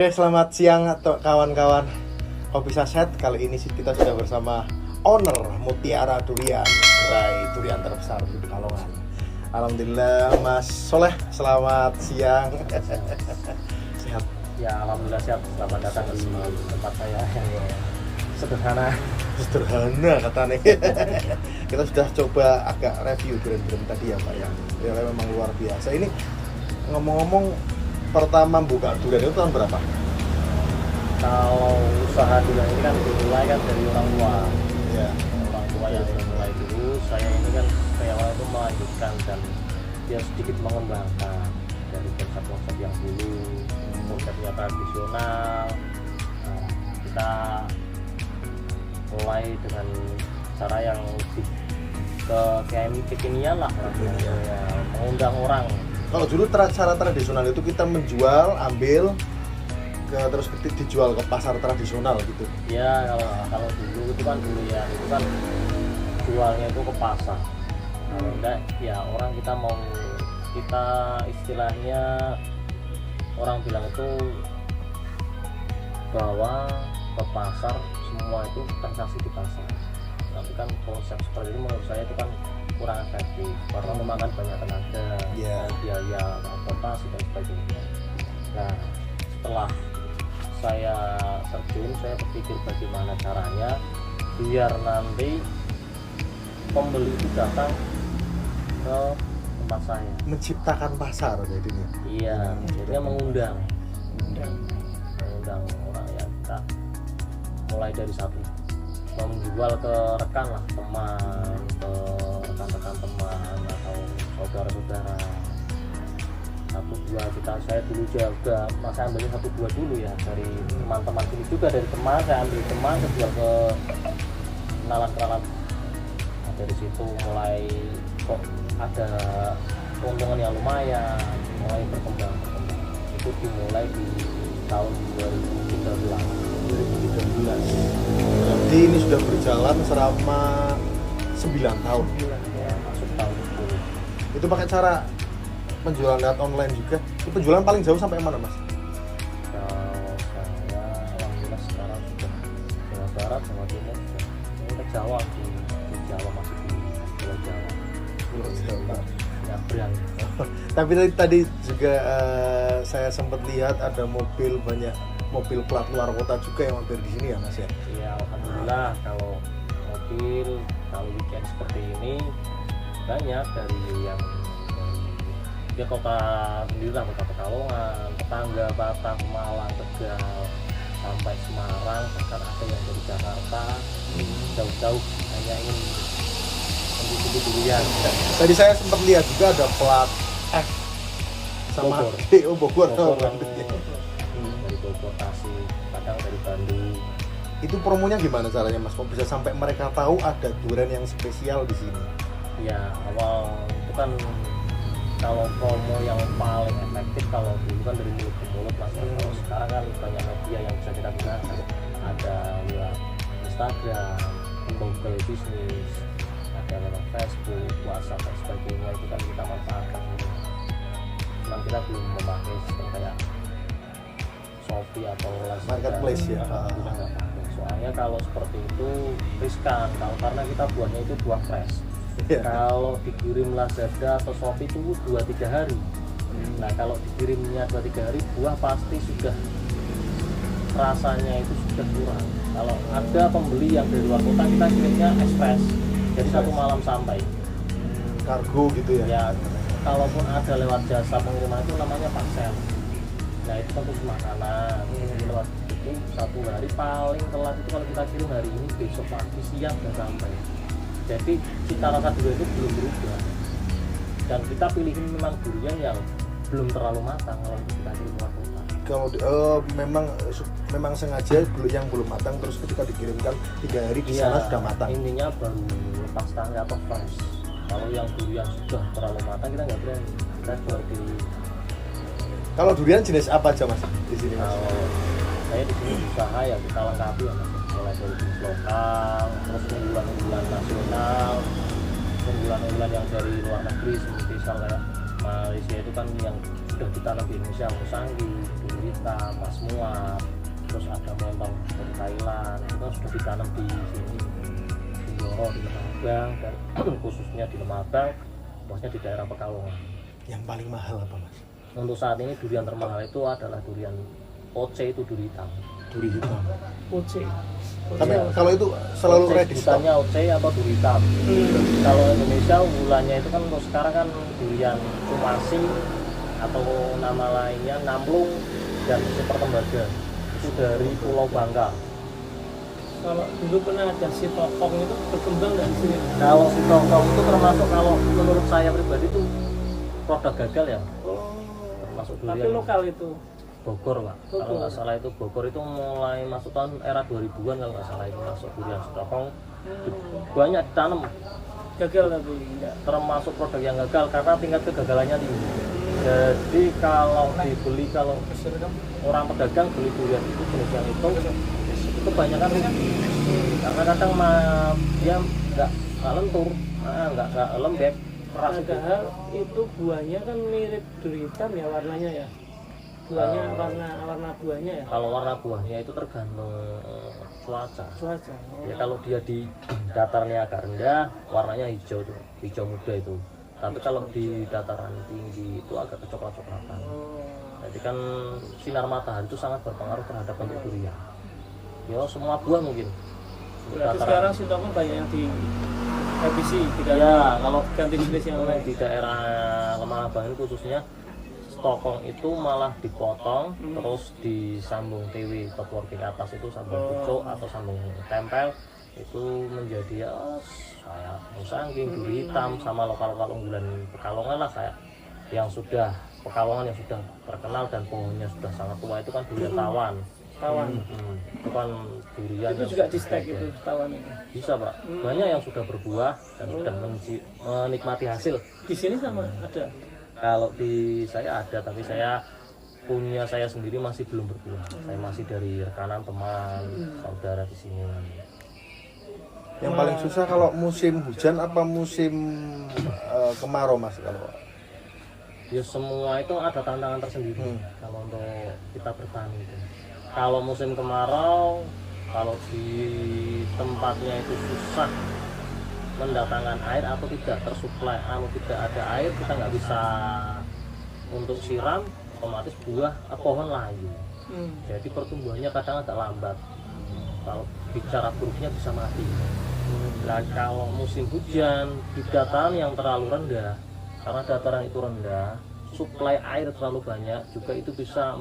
Oke, selamat siang atau kawan-kawan Kopi Saset. Kali ini kita sudah bersama owner Mutiara Durian, gerai durian terbesar di Pekalongan. Alhamdulillah, Mas Soleh, selamat siang. Sehat? Ya, alhamdulillah siap. Selamat datang di tempat saya yang sederhana katanya. Kita sudah coba agak review durian-durian tadi ya Pak ya. Ya memang luar biasa. Ini ngomong-ngomong, pertama buka durian itu tahun berapa? Kalau usaha durian ini kan dimulai kan dari orang tua. Ya. Orang tua yang mulai dulu, saya ini kan saya itu melanjutkan dan dia sedikit mengembangkan dari konsep-konsep yang dulu, konsepnya tradisional. Nah, kita mulai dengan cara yang lebih kekinian lah, ya, mengundang orang. Kalau dulu cara tradisional itu kita menjual, ambil terus dijual ke pasar tradisional gitu. Ya, kalau dulu itu kan jualnya itu ke pasar. Kalau enggak ya orang kita istilahnya orang bilang itu bawa ke pasar, semua itu transaksi di pasar. Tapi kan konsep seperti itu menurut saya itu kan kurang efektif karena memakan banyak tenaga, biaya transportasi dan sebagainya. Nah, setelah saya terjun, saya berpikir bagaimana caranya biar nanti pembeli itu datang ke tempat saya, menciptakan pasar jadinya. Iya, jadinya mengundang orang ya. Kita mulai dari satu, menjual ke rekan lah, teman, ke rekan-rekan teman atau saudara-saudara. Satu buah saya dulu juga masa ambilnya satu buah dulu ya dari teman-teman sini juga, dari teman saya ambil teman jual ke kenalan. Nah, dari situ mulai kok ada keuntungan yang lumayan, mulai berkembang. Itu dimulai di tahun 2013. Jadi ini sudah berjalan selama 9 tahun. Ya, masuk tahun 10. Itu pakai cara penjualan lewat online juga. Itu penjualan paling jauh sampai mana Mas? Kalau saya alhamdulillah sekarang sudah Jawa Barat, Jawa Timur, sudah Jawa, di Jawa masih di Pulau Jawa. Nyabrang. Tapi tadi juga saya sempat lihat ada banyak mobil plat luar kota juga yang mampir di sini ya Mas ya. Iya, alhamdulillah kalau mobil kalau weekend seperti ini banyak dari yang dia kota sendiri lah, kota Pekalongan, tetangga, Batam, Malang, Tegal, sampai Semarang, bahkan ada yang dari Jakarta jauh-jauh hanya ingin mencicipi durian. Tadi saya sempat lihat juga ada plat F sama Bogor. Bogor. Dari Bogor, Tasik, kadang dari Bandung. Itu promonya gimana caranya Mas? Kok bisa sampai mereka tahu ada durian yang spesial di sini? Ya, awal itu kan kalau promo yang paling efektif kalau dulu kan dari mulut ke mulut Mas. Kalau sekarang kan banyak media yang bisa kita gunakan, ada lewat Instagram, Google Business, ada lewat Facebook, WhatsApp dan sebagainya. Itu kan kita manfaatkan. Cuman kita belum memakai sistem kayak Shopee atau marketplace ya. Kita nggak pakai. Soalnya kalau seperti itu riskan, karena kita buahnya itu buah fresh. Kalau dikirim Lazada atau Shopee itu 2-3 hari. Nah, kalau dikirimnya 2-3 hari, buah pasti sudah rasanya itu sudah kurang. Kalau ada pembeli yang dari luar kota, kita kirimnya express, jadi satu malam sampai. Kargo gitu ya? Ya, kalaupun ada lewat jasa pengiriman itu namanya parcel. Nah, itu kan khusus makanan. Lewat itu 1 hari paling telat itu kalau kita kirim hari ini, besok pagi siang sudah sampai. Jadi cita rasa durian itu belum berubah, dan kita pilihin memang durian yang belum terlalu matang kalau kita kirim keluar kota. Kalau memang sengaja yang belum matang terus ketika dikirimkan 3 hari di sana sudah matang. Intinya baru lepas tangan atau fresh. Kalau yang durian sudah terlalu matang kita nggak berani. Kita jual di. Kalau durian jenis apa aja Mas di sini Mas? Kalau saya di sini usaha ya kita lengkapi ya Mas. Mulai dari jenis lokal, terus unggulan-unggulan nasional, unggulan-unggulan yang dari luar negeri seperti misalnya Malaysia itu kan yang sudah ditanam di Indonesia, musanggi, duri hitam, mas muat, terus ada montong dari Thailand, itu kan sudah ditanam di sini, di Blora, di Lemabang, dan khususnya di Lemabang, maksudnya di daerah Pekalongan. Yang paling mahal apa mas? Untuk saat ini durian termahal itu adalah durian OC, itu duri hitam. Duri hitam. Oce. Tapi Iya. kalau itu selalu OC ready stock. sebutannya OC atau duri hitam. Kalau Indonesia unggulannya itu kan untuk sekarang kan durian Cumasi atau nama lainnya Namlung dan Super Tembaga, itu dari Pulau Bangka. Kalau dulu pernah ada si Tokong itu berkembang dari sini. Kalau si Tongkong itu termasuk, kalau menurut saya pribadi itu produk gagal ya, termasuk Tapi durian lokal itu. Bogor Pak. Kalau Bogor. nggak salah itu Bogor itu mulai masuk tahun era 2000-an kalau nggak salah itu masuk durian si Tongkong. Banyak ditanam, Gagal tapi enggak. termasuk produk yang gagal karena tingkat kegagalannya tinggi. Jadi kalau dibeli, kalau orang pedagang beli durian itu jenis yang itu kebanyakan rugi karena kadang dia nggak lentur, nggak lembek, keras itu. Padahal itu buahnya kan mirip duri hitam ya warnanya ya. Buahnya warna buahnya ya. Kalau warna buahnya itu tergantung cuaca. Cuaca. Ya kalau dia di datarannya agak rendah, warnanya hijau tuh, hijau muda itu. Tapi kalau di dataran tinggi itu agak kecoklat-coklatan. Jadi kan sinar matahari itu sangat berpengaruh terhadap bentuk durian. Ya semua buah mungkin. Untuk Berarti sekarang si Tokong banyak yang di habisi tidak Ya, kalau ganti jenis yang lain. di daerah Lemah Abang ini khususnya stokong itu malah dipotong terus disambung TW top working atas itu sambung pucuk atau sambung tempel itu menjadi ya kayak musangking, duri hitam sama lokal-lokal unggulan Pekalongan lah, kayak yang sudah Pekalongan yang sudah terkenal dan pohonnya sudah sangat tua itu kan durian tawan. Tawan. Itu kan durian Itu yang juga sudah di stack gede. itu tawan itu. Bisa Pak, banyak yang sudah berbuah dan sudah menikmati hasil. Di sini sama ada. Kalau di saya ada, tapi saya punya saya sendiri masih belum berbuah. Saya masih dari rekanan teman, saudara di sini. Yang paling susah kalau musim hujan apa musim kemarau mas kalau? Ya semua itu ada tantangan tersendiri kalau untuk kita bertani itu. Kalau musim kemarau, kalau di tempatnya itu susah mendatangkan air atau tidak tersuplai, tidak ada air, kita nggak bisa untuk siram, otomatis buah pohon layu. Jadi pertumbuhannya kadang agak lambat. Kalau bicara buruknya bisa mati. Nah kalau musim hujan di dataran yang terlalu rendah, karena dataran itu rendah, suplai air terlalu banyak, juga itu bisa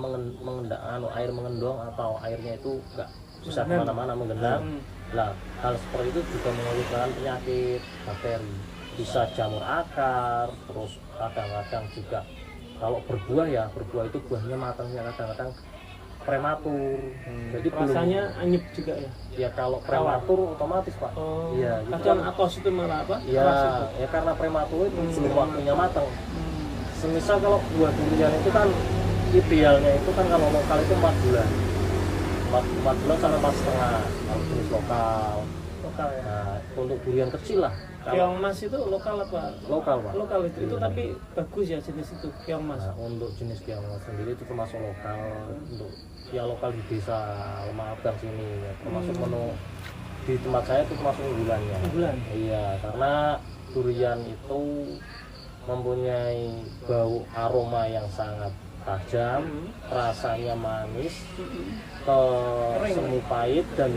air mengendong atau airnya itu nggak bisa kemana-mana menggenang. Nah hal seperti itu juga menimbulkan penyakit bakteri, bisa jamur akar, terus kadang-kadang juga kalau berbuah ya berbuah itu buahnya matangnya kadang-kadang prematur. Jadi Rasanya anyep juga ya. ya kalau prematur otomatis Pak. Oh, Iya, itu kadang kan- atos itu malah apa? Ya, Keras itu. ya karena prematur itu belum waktunya matang. Semisal kalau buah durian itu kan idealnya itu kan kalau lokal itu 4 bulan. 4 bulan sampai 4,5 kalau jenis lokal. Lokal ya. Nah, untuk durian kecil lah. Kalau Keong mas itu lokal apa? lokal Pak. Lokal itu tapi bagus ya jenis itu keong mas. Nah, untuk jenis kiamat sendiri itu termasuk lokal, untuk ya lokal di desa Lemah Abang sini ya, termasuk menu di tempat saya itu termasuk unggulannya. Unggulan? Iya, karena durian itu mempunyai bau aroma yang sangat tajam, rasanya manis, semu pahit, dan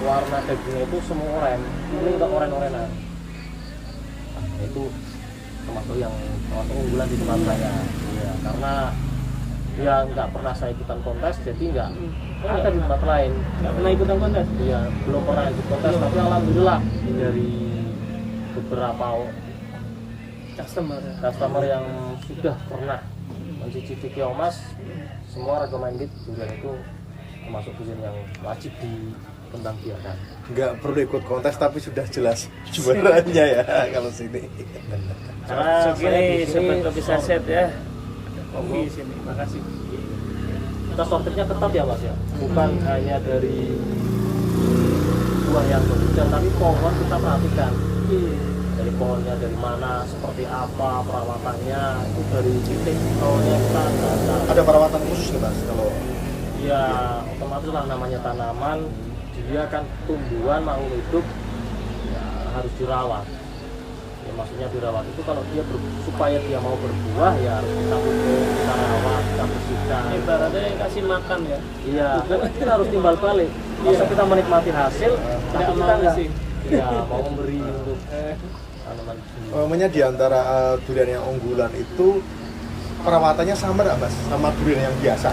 warna dagingnya itu semu oren, ini enggak oren-orenan. Nah, itu termasuk unggulan di tempat saya. Iya, karena ya nggak pernah saya ikutan kontes, jadi nggak ada di tempat lain. Nggak pernah ikutan kontes? Iya, belum pernah ikut kontes, tapi alhamdulillah dari beberapa customer yang sudah pernah mencicipi keong mas, semua recommended durian itu termasuk durian yang wajib dikembangbiakan. Nggak perlu ikut kontes tapi sudah jelas juaranya ya kalau sini. Karena saya di sini sobat kopi saset ya. Kopi di sini. Makasih. kita sortirnya ketat ya mas ya, bukan hanya dari buah yang berhujan, tapi pohon kita perhatikan. Dari ini pohonnya dari mana, seperti apa perawatannya, itu dari titik awalnya kita Ada perawatan khusus nih mas kalau ya otomatis lah, namanya tanaman, dia kan tumbuhan makhluk hidup ya, harus dirawat. Ya maksudnya dirawat itu kalau dia supaya dia mau berbuah ya harus kita pupuk, kita rawat, kita bersihkan. Ibaratnya yang kasih makan ya. Iya, kan kita harus timbal balik. Masa kita menikmati hasil, tapi kita mau nggak sih. ya mau memberi untuk tanaman sendiri. Namanya di antara durian yang unggulan itu perawatannya sama nggak mas sama durian yang biasa?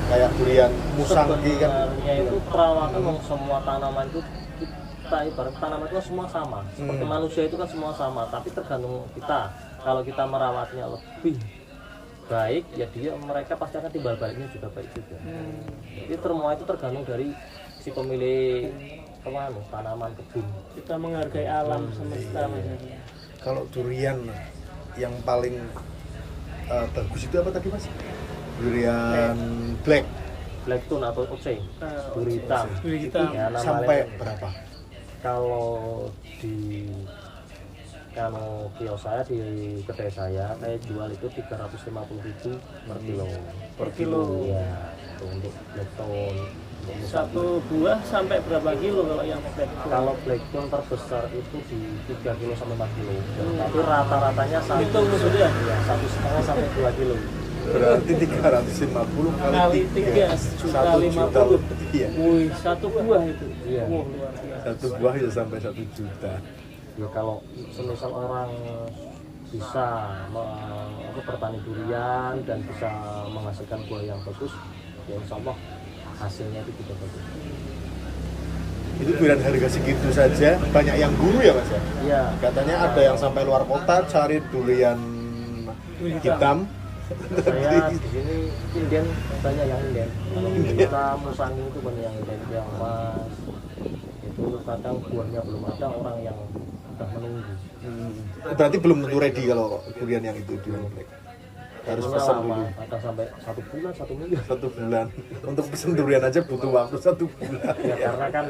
Kayak durian musangki kan? Sebenarnya itu perawatan semua tanaman itu kita ibarat tanaman itu semua sama. Seperti manusia itu kan semua sama, tapi tergantung kita. Kalau kita merawatnya lebih baik, ya mereka pasti akan timbal baliknya juga baik juga. Jadi semua itu tergantung dari si pemilik tanaman kebun. Kita menghargai alam semesta misalnya. Kalau durian yang paling bagus itu apa tadi mas? Durian black Blacktun atau oce, duri hitam. Duri hitam. Ya, nama sampai lainnya. berapa? Kalau di kios saya di kedai saya jual itu 350.000 per kilo. Per kilo. Ya, itu untuk blacktun. Satu buah sampai berapa kilo kalau yang black? Kalau blacktun terbesar itu di 3 kilo sampai 4 kilo. Tapi rata-ratanya Hitung sudah. ya, 1,5 sampai 2 kilo. Berarti 350 Kali 3 juta 50. Iya. Wih, satu buah itu. Iya. Wah, luar biasa. Satu buah ya sampai 1 juta. Ya kalau semisal orang bisa bertani durian dan bisa menghasilkan buah yang bagus, ya insya Allah hasilnya itu juga bagus. Itu durian harga segitu saja banyak yang buru ya mas ya? Iya. Katanya ada yang sampai luar kota cari durian hitam. Saya di sini inden, banyak yang inden. Kalau kita musangi itu banyak yang inden, yang mas itu kadang buahnya belum ada, orang yang sudah menunggu. Berarti belum tentu ready kalau durian yang itu durian black. Harus Biasanya pesan lama, dulu kadang sampai 1 bulan, 1 minggu. 1 bulan. Untuk pesen durian aja butuh waktu 1 bulan. Ya karena kan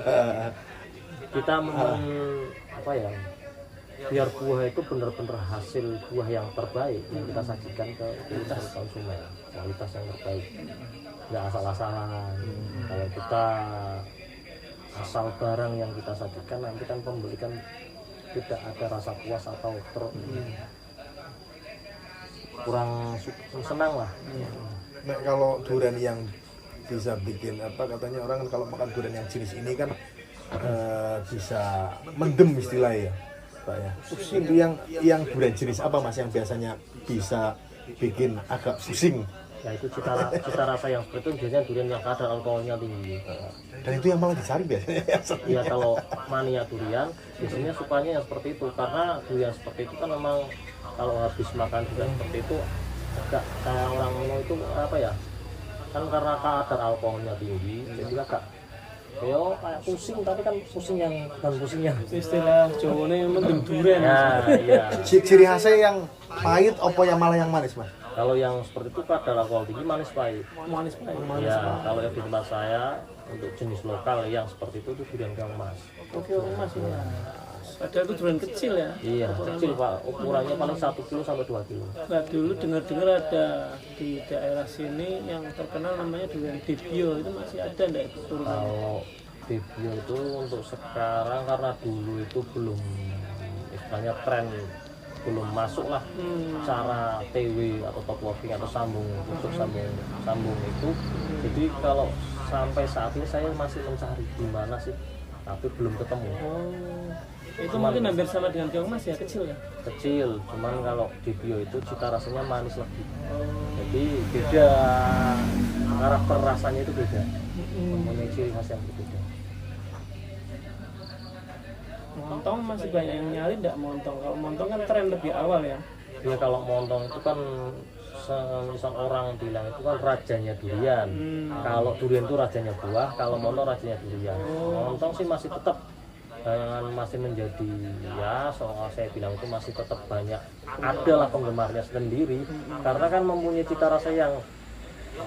kita apa ya, biar buah itu benar-benar hasil buah yang terbaik yang kita sajikan ke konsumen, kualitas yang terbaik, nggak asal-asalan. Kalau kita asal barang yang kita sajikan, nanti kan pembeli kan tidak ada rasa puas atau kurang senang lah. Nah, kalau durian yang bisa bikin apa katanya orang kan kalau makan durian yang jenis ini kan bisa mendem istilahnya ya Pak ya. Itu yang durian jenis apa mas yang biasanya bisa bikin agak pusing? Ya itu cita rasa yang seperti itu biasanya durian yang kadar alkoholnya tinggi. Dan itu yang malah dicari biasanya. Ya kalau mania durian biasanya sukanya yang seperti itu, karena durian seperti itu kan memang kalau habis makan durian seperti itu agak kayak orang itu apa ya, kan karena kadar alkoholnya tinggi jadi agak kayak pusing, tapi kan pusing yang bukan pusingnya. Istilah Jawane mendem durian. Ya, iya. Ciri khasnya yang pahit apa yang malah yang manis mas? Kalau yang seperti itu kadar alkohol tinggi manis pahit. Manis pahit. Ya, kalau yang di tempat saya untuk jenis lokal yang seperti itu durian kemas. Oke, Mas ya. Padahal itu durian kecil ya. Iya, kecil Pak. Ukurannya paling 1 kilo sampai 2 kilo. Nah, dulu dengar-dengar ada di daerah sini yang terkenal namanya durian Debio, itu masih ada enggak itu turunannya? Kalau Debio itu untuk sekarang karena dulu itu belum istilahnya tren, belum masuk lah cara TW atau top walking atau sambung untuk sambung itu. Jadi kalau sampai saat ini saya masih mencari di mana sih, tapi belum ketemu. Oh, itu mungkin hampir sama dengan keong mas ya, kecil ya? Kecil, cuman kalau Debio itu cita rasanya manis lebih. Jadi beda, karakter rasanya itu beda, mempunyai ciri khas yang berbeda. Montong masih banyak yang nyari enggak montong? Kalau montong kan tren lebih awal ya. Ya kalau montong itu kan misal orang bilang itu kan rajanya durian. Kalau durian itu rajanya buah, kalau montong rajanya durian. Montong sih masih tetap masih menjadi ya, soal saya bilang itu masih tetap banyak adalah penggemarnya sendiri karena kan mempunyai cita rasa yang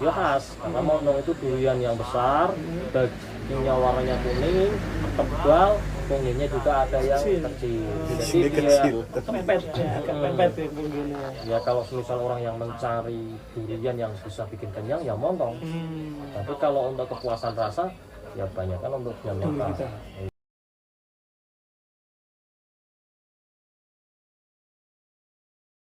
ya khas. Karena montong itu durian yang besar, dagingnya warnanya kuning, tebal, punggungnya juga ada yang Kecil. kecil. Ini Jadi kecil. Kempet ya, agak pempet ya punggungnya. ya kalau misal orang yang mencari durian yang bisa bikin kenyang ya monggo. Tapi kalau untuk kepuasan rasa ya banyak kan untuk yang Dulu lokal. kita.